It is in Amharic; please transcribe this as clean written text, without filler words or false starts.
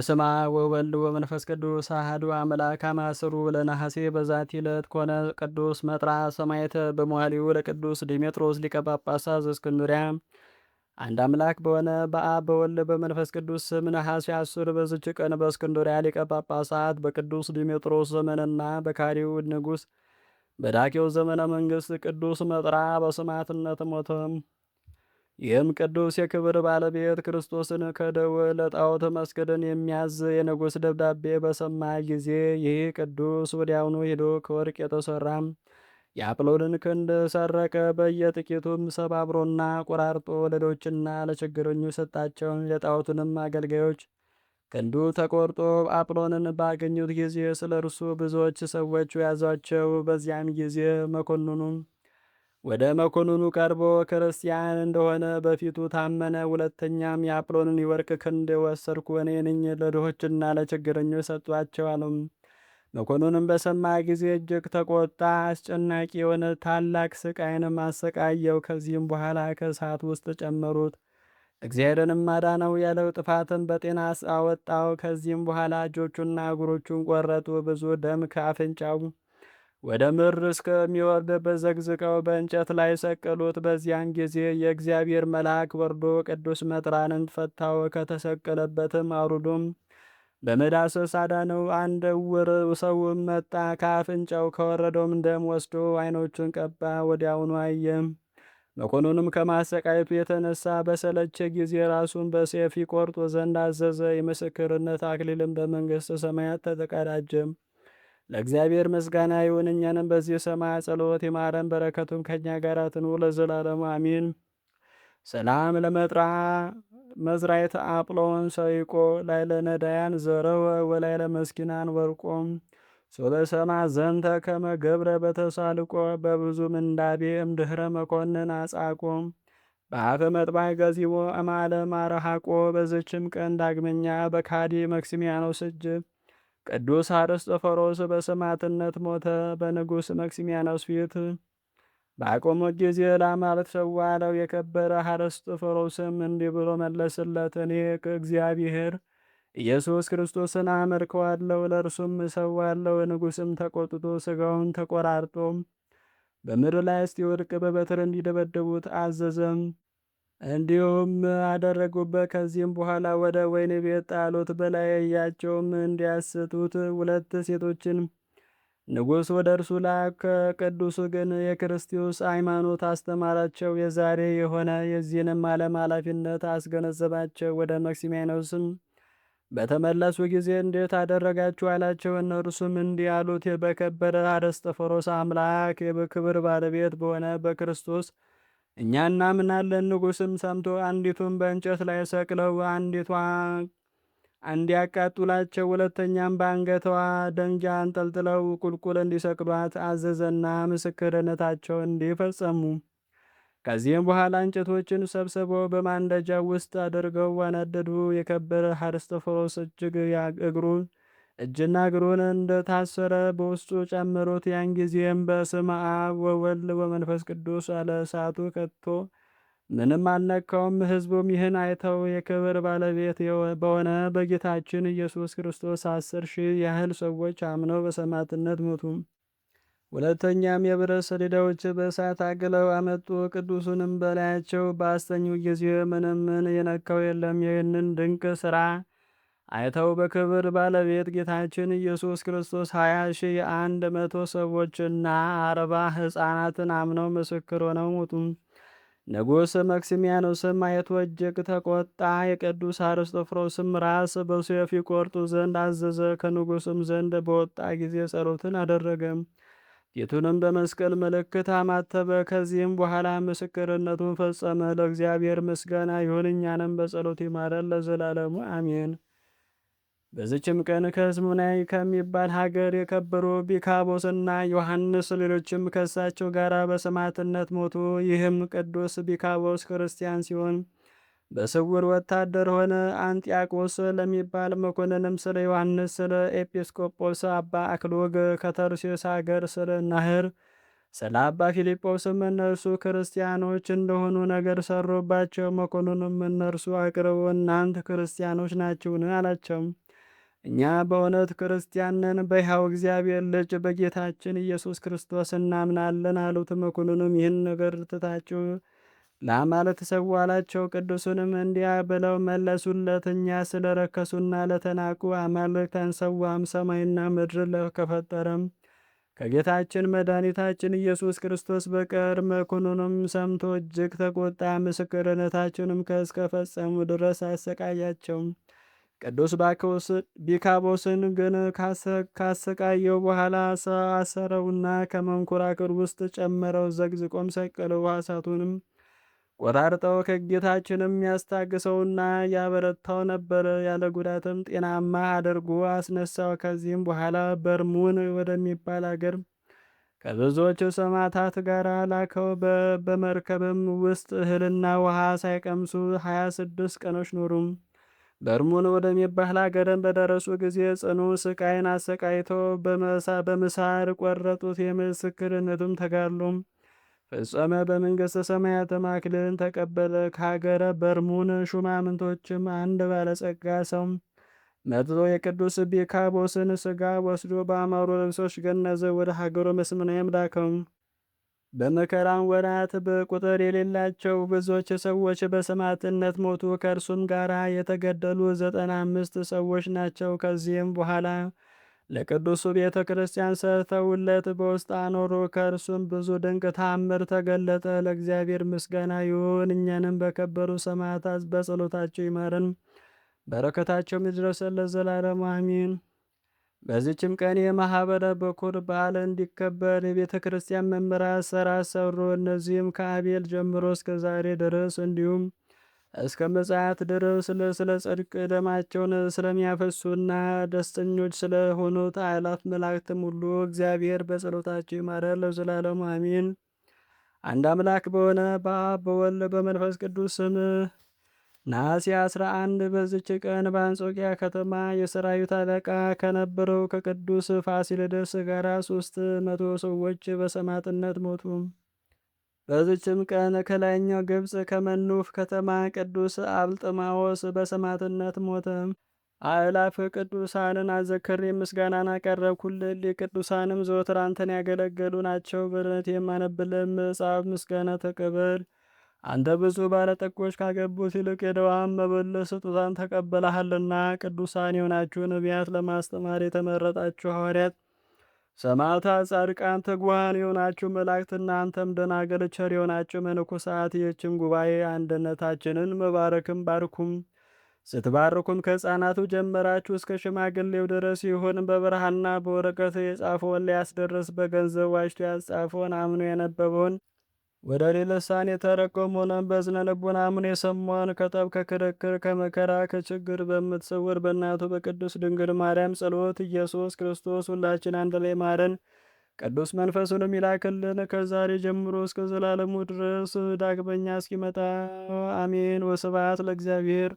በስመ አብ ወወልድ ወመንፈስ ቅዱስ አሐዱ አምላክ አማስሩ ለነሐሴ በዛቲ ዕለት ኮነ ቅዱስ መጥራ ሰማዕተ በመዋዕሊሁ ለቅዱስ ዲሜጥሮስ ሊቀ ጳጳሳት ዘእስክንድርያ። አንድ አምላክ በሆነ በአብ በወልድ በመንፈስ ቅዱስ ስም ነሐሴ 10 በዝች ቀን በእስክንድርያ ሊቀ ጳጳሳት በቅዱስ ዲሜጥሮስ ዘመንና በካሪው ንጉሥ በዳኬው ዘመነ መንግሥት ቅዱስ መጥራ በሰማዕትነት ሞተ። ይህም ቅዱስ የክብር ባለቤት ክርስቶስን ከደዌ ለጣዖት መስገድን የሚያዝ የንጉሥ ደብዳቤ በሰማ ጊዜ ይህ ቅዱስ ወዲያውኑ ሄዶ ከወርቅ የተሠራ የአጵሎንን ክንድ ሰረቀ። በየጥቂቱም ሰባብሮና ቆራርጦ ለድሆችና ለችግረኞች ሰጣቸው። የጣዖቱንም አገልጋዮች ክንዱ ተቆርጦ አጵሎንን ባገኙት ጊዜ ስለ እርሱ ብዙዎች ሰዎች ያዟቸው። በዚያም ጊዜ ወደ መኮንኑ ቀርቦ ክርስቲያን እንደሆነ በፊቱ ታመነ። ሁለተኛም የአጵሎንን የወርቅ ክንድ ወሰድኩ እኔ ነኝ፣ ለድሆችና ለችግረኞች ሰጧቸው አለው። መኮንኑም በሰማ ጊዜ እጅግ ተቆጣ። አስጨናቂ የሆነ ታላቅ ስቃይንም አሰቃየው። ከዚህም በኋላ ከእሳት ውስጥ ጨመሩት። እግዚአብሔርንም አዳነው፣ ያለው ጥፋትን በጤና አወጣው። ከዚህም በኋላ እጆቹና እግሮቹን ቆረጡ። ብዙ ደም ከአፍንጫው ወደ ምድር እስከሚወርድበት ዘግዝቀው በእንጨት ላይ ሰቀሉት። በዚያን ጊዜ የእግዚአብሔር መልአክ ወርዶ ቅዱስ መጥራንን ፈታው። ከተሰቀለበትም አውርዶም በመዳሰስ አዳነው። አንድ ዕውር ሰውም መጣ። ከአፍንጫው ከወረደውም ደም ወስዶ ዓይኖቹን ቀባ። ወዲያውኑ አየም። መኮንኑም ከማሰቃየቱ የተነሳ በሰለቸ ጊዜ ራሱን በሰይፍ ይቆርጡ ዘንድ አዘዘ። የምስክርነት አክሊልም በመንግሥተ ሰማያት ተቀዳጀም። ለእግዚአብሔር ምስጋና ይሁን፣ እኛንም በዚህ ሰማይ ጸሎት ይማረን፣ በረከቱም ከእኛ ጋር ትኑር ለዘላለሙ አሚን። ሰላም ለመጥራ መዝራይተ አጵሎን ሰይቆ ላይለ ነዳያን ዘረወ ወላይለ መስኪናን ወርቆም ሶለሰማ ዘንተ ከመ ገብረ በተሳልቆ በብዙ ምንዳቤ እምድኅረ መኮንን አጻቆም በአፈ መጥባዕ ገዚቦ እማለም አረሃቆ። በዝችም ቀን ዳግመኛ በካዲ መክሲሚያኖስ እጅ ቅዱስ አርስጦፎሮስ በሰማዕትነት ሞተ። በንጉሥ መክሲሚያኖስ ፊት በአቆሙት ጊዜ ለአማልክት ሰዋ አለው። የከበረ አርስጦፎሮስም እንዲህ ብሎ መለስለት፣ እኔ ከእግዚአብሔር ኢየሱስ ክርስቶስን አመልከዋለሁ፣ ለእርሱም እሰዋለሁ። ንጉሥም ተቆጥቶ ሥጋውን ተቆራርጦ በምድር ላይ እስቲወድቅ በበትር እንዲደበደቡት አዘዘም። እንዲሁም አደረጉበት። ከዚህም በኋላ ወደ ወህኒ ቤት ጣሉት። በላያቸውም እንዲያስቱት ሁለት ሴቶችን ንጉሥ ወደ እርሱ ላከ። ቅዱሱ ግን የክርስቶስ ሃይማኖት አስተማራቸው። የዛሬ የሆነ የዚህንም ዓለም ኃላፊነት አስገነዘባቸው። ወደ መክሲሚያኖስም በተመለሱ ጊዜ እንዴት አደረጋችሁ አላቸው። እነርሱም እንዲህ አሉት፣ በከበረ አርስጦፎሮስ አምላክ የክብር ባለቤት በሆነ በክርስቶስ እኛ እናምናለን። ንጉሥም ሰምቶ አንዲቱን በእንጨት ላይ ሰቅለው እንዲያቃጥሏቸው፣ ሁለተኛም በአንገቷ ደንጃ አንጠልጥለው ቁልቁል እንዲሰቅሏት አዘዘና ምስክርነታቸው እንዲፈጸሙ። ከዚህም በኋላ እንጨቶችን ሰብስበው በማንደጃ ውስጥ አድርገው አነደዱ። የከበረ አርስጦፎሮስ እጅና እግሩን እንደታሰረ በውስጡ ጨምሩት። ያን ጊዜም በስመ አብ ወወልድ ወመንፈስ ቅዱስ አለ። እሳቱ ከቶ ምንም አልነካውም። ሕዝቡም ይህን አይተው የክብር ባለቤት በሆነ በጌታችን ኢየሱስ ክርስቶስ 10,000 ያህል ሰዎች አምነው በሰማዕትነት ሞቱ። ሁለተኛም የብረት ሰሌዳዎች በእሳት አግለው አመጡ። ቅዱሱንም በላያቸው ባስተኙ ጊዜ ምንም የነካው የለም። ይህንን ድንቅ ሥራ አይተው በክብር ባለቤት ጌታችን ኢየሱስ ክርስቶስ 20,100 ሰዎችና 40 ሕፃናትን አምነው ምስክር ሆነው ሞቱ። ንጉሥ መክሲሚያኖስም አይቶ እጅግ ተቆጣ። የቅዱስ አርስጦፎሮስም ራስ በሰይፍ ይቆርጡ ዘንድ አዘዘ። ከንጉሥም ዘንድ በወጣ ጊዜ ጸሎትን አደረገ። ፊቱንም በመስቀል ምልክት አማተበ። ከዚህም በኋላ ምስክርነቱን ፈጸመ። ለእግዚአብሔር ምስጋና ይሁን፣ እኛንም በጸሎት ይማረን ለዘላለሙ አሜን። በዚችም ቀን ከስሙናይ ከሚባል ሀገር የከበሩ ቢካቦስና ዮሐንስ ሌሎችም ከእሳቸው ጋር በሰማዕትነት ሞቱ። ይህም ቅዱስ ቢካቦስ ክርስቲያን ሲሆን በስውር ወታደር ሆነ። አንጢያቆስ ለሚባል መኮንንም ስለ ዮሐንስ ስለ ኤጲስቆጶስ አባ አክሎግ፣ ከተርሴስ ሀገር ስለ ናህር ስለ አባ ፊልጶስም እነርሱ ክርስቲያኖች እንደሆኑ ነገር ሰሩባቸው። መኮንኑም እነርሱ አቅርቦ እናንተ ክርስቲያኖች ናችሁን? አላቸው። እኛ በእውነት ክርስቲያን ነን፣ በሕያው እግዚአብሔር ልጅ በጌታችን ኢየሱስ ክርስቶስ እናምናለን አሉት። መኮንኑም ይህን ነገር ትታችሁ ለአማልክት ተሰዉ አላቸው። ቅዱሱንም እንዲህ ብለው መለሱለት፣ እኛ ስለ ረከሱና ለተናቁ አማልክት አንሰዋም፣ ሰማይና ምድር ከፈጠረም ከጌታችን መድኃኒታችን ኢየሱስ ክርስቶስ በቀር። መኮንኑም ሰምቶ እጅግ ተቆጣ። ምስክርነታቸውንም ከእስከ ፈጸሙ ድረስ አሰቃያቸው። ቅዱስ ቢካቦስን ግን ካሰቃየው በኋላ አሰረውና ከመንኮራኩር ውስጥ ጨመረው፣ ዘግዝቆም ሰቀለው። እሳቱንም ቆራርጠው ከጌታችንም ያስታግሰውና ያበረታው ነበር። ያለ ጉዳትም ጤናማ አድርጎ አስነሳው። ከዚህም በኋላ በርሙን ወደሚባል አገር ከብዙዎቹ ሰማዕታት ጋር ላከው። በመርከብም ውስጥ እህልና ውሃ ሳይቀምሱ 26 ቀኖች ኖሩም። በርሙን ወደሚባል አገርን በደረሱ ጊዜ ጽኑ ስቃይን አሰቃይተው በምሳር ቆረጡት። የምስክርነቱም ተጋድሎም ፈጸመ። በመንግሥተ ሰማያትም አክሊልን ተቀበለ። ከሀገረ በርሙን ሹማምንቶችም አንድ ባለጸጋ ሰው መጥቶ የቅዱስ ቢካቦስን ሥጋ ወስዶ በአማሩ ልብሶች ገነዘ። ወደ ሀገሩ መስምናይም ላከው። በመከራም ወራት በቁጥር የሌላቸው ብዙዎች ሰዎች በሰማዕትነት ሞቱ። ከእርሱም ጋር የተገደሉ 95 ሰዎች ናቸው። ከዚህም በኋላ ለቅዱሱ ቤተ ክርስቲያን ሰርተውለት በውስጥ አኖሩ። ከእርሱም ብዙ ድንቅ ተአምር ተገለጠ። ለእግዚአብሔር ምስጋና ይሁን። እኛንም በከበሩ ሰማዕታት በጸሎታቸው ይማረን፣ በረከታቸውም ይድረሰን ለዘላለሙ አሚን። በዚችም ቀን የማኅበረ በኩር በዓል እንዲከበር የቤተ ክርስቲያን መምህራን ሥርዓት ሰሩ። እነዚህም ከአቤል ጀምሮ እስከ ዛሬ ድረስ እንዲሁም እስከ ምጽአት ድረስ ስለ ጽድቅ ደማቸውን ስለሚያፈሱና ደስተኞች ስለሆኑት አእላፍ መላእክትም ሁሉ እግዚአብሔር በጸሎታቸው ይማረን ለዘላለሙ አሚን። አንድ አምላክ በሆነ በአብ በወልድ በመንፈስ ቅዱስ ስም ነሐሴ 11 በዚች ቀን በአንጾኪያ ከተማ የሰራዊት አለቃ ከነበረው ከቅዱስ ፋሲለደስ ጋር 300 ሰዎች በሰማዕትነት ሞቱ። በዚችም ቀን ከላይኛው ግብፅ ከመኑፍ ከተማ ቅዱስ አብልጥማዎስ በሰማዕትነት ሞተ። አእላፍ ቅዱሳንን አዘክሬ ምስጋናን አቀረብኩልህ። ቅዱሳንም ዘወትር አንተን ያገለገሉ ናቸው። በእውነት የማነብልህ መጽሐፍ ምስጋና ተቀበል። አንተ ብዙ ባለጠጎች ካገቡት ይልቅ የደዋም መበለት ስጦታን ተቀበለሃልና። ቅዱሳን የሆናችሁ ነቢያት፣ ለማስተማር የተመረጣችሁ ሐዋርያት፣ ሰማዕታት፣ ጻድቃን፣ ትጉሃን የሆናችሁ መላእክትና አንተም ደናግል፣ ቸር የሆናችሁ መነኮሳት ይህችን ጉባኤ አንድነታችንን መባረክም ባርኩም። ስትባርኩም ከሕፃናቱ ጀመራችሁ እስከ ሽማግሌው ድረስ ይሁን። በብርሃንና በወረቀት የጻፈውን ሊያስደርስ በገንዘብ ዋጅቶ ያጻፈውን አምኖ የነበበውን ወደ ሌላ ልሳን የተረጎመውን በዝነ ልቡና አምኖ የሰማውን ከጠብ ከክርክር ከመከራ ከችግር በምትሰውር በእናቱ በቅዱስ ድንግል ማርያም ጸሎት ኢየሱስ ክርስቶስ ሁላችን አንድ ላይ ማረን። ቅዱስ መንፈሱንም ይላክልን ከዛሬ ጀምሮ እስከ ዘላለሙ ድረስ ዳግመኛ እስኪመጣ አሜን። ወስብሐት ለእግዚአብሔር።